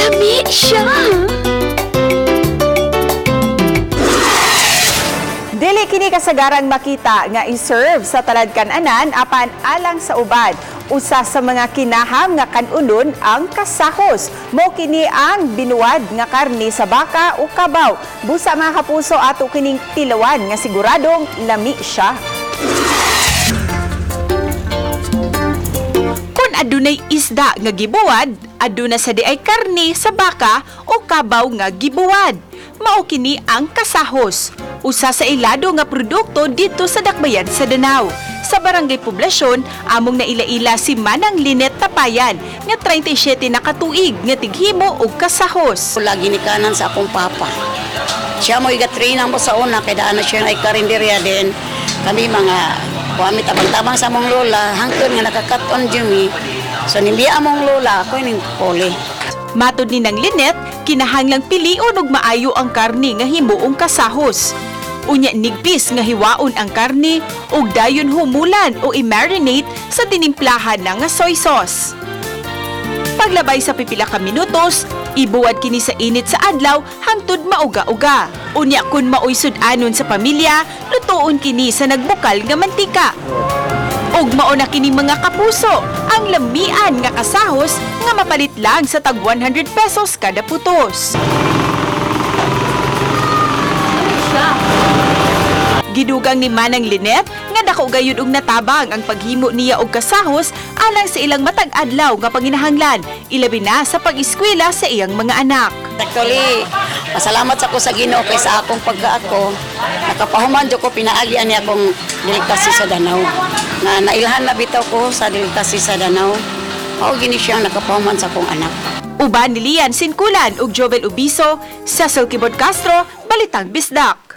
Lami siya! Dili kini kasagarang makita nga i-serve sa talad kan-anan apan alang sa uban. Usa sa mga kinaham nga kanulon ang kasahos. Mo kini ang binuwad nga karni sa baka o kabaw. Busa mga kapuso ato kining tilawan nga siguradong lami siya. Kung adunay isda nga gibuwad, aduna sa di ay karni sa baka o kabaw nga gibuwad. Mao kini ang kasahos. Usa sa ilado nga produkto dito sa Dakbayan sa Danau. Sa barangay poblasyon, among naila-ila si Manang Linet Tapayan nga 37 na katuig nga tighimo og kasahos. Lagi ni kanan sa akong papa. Siya mo igatrainan mo sa una, kaya daan na siya ay karinderya din. Kami mga kuwami tabang-tabang sa mong lola, hangtod nga nakakaton Jimmy. So nimbiya among lola, ako yung poli. Matod ni nang Linet, kinahanglang pilion og maayo ang karni nga himuong kasahos. Unya nigpis nga hiwaon ang karni ug dayon humulan o i-marinate sa tinimplahan na nga soy sauce. Paglabay sa pipila ka minutos, ibuwad kini sa init sa adlaw hangtod mauga-uga. Unya kun maoy sud-anon sa pamilya, lutuon kini sa nagbukal nga mantika. Ug mao na kini mga kapuso, ang lamian nga kasahos nga mapalit lang sa tag 100 pesos kada putos. Gidugang ni Manang Linet nga dako gayud og natabang ang paghimo niya og kasahos alang sa ilang matag adlaw nga panginahanglan, ilabi na sa pag-eskwela sa iyang mga anak. Actually, pasalamat ako sa Ginoo kay sa akong pagkaako. Nakapahuman jud ko pinaagian niya akong delikasi sa Danau. Na nailhan na bitaw ko sa delikasi sa Danau. Mao gini siyang nakapahuman sa akong anak. Uban ni Lian Sinkulan ug Jovel Ubiso, Cecil Kibod Castro, Balitang Bisdak.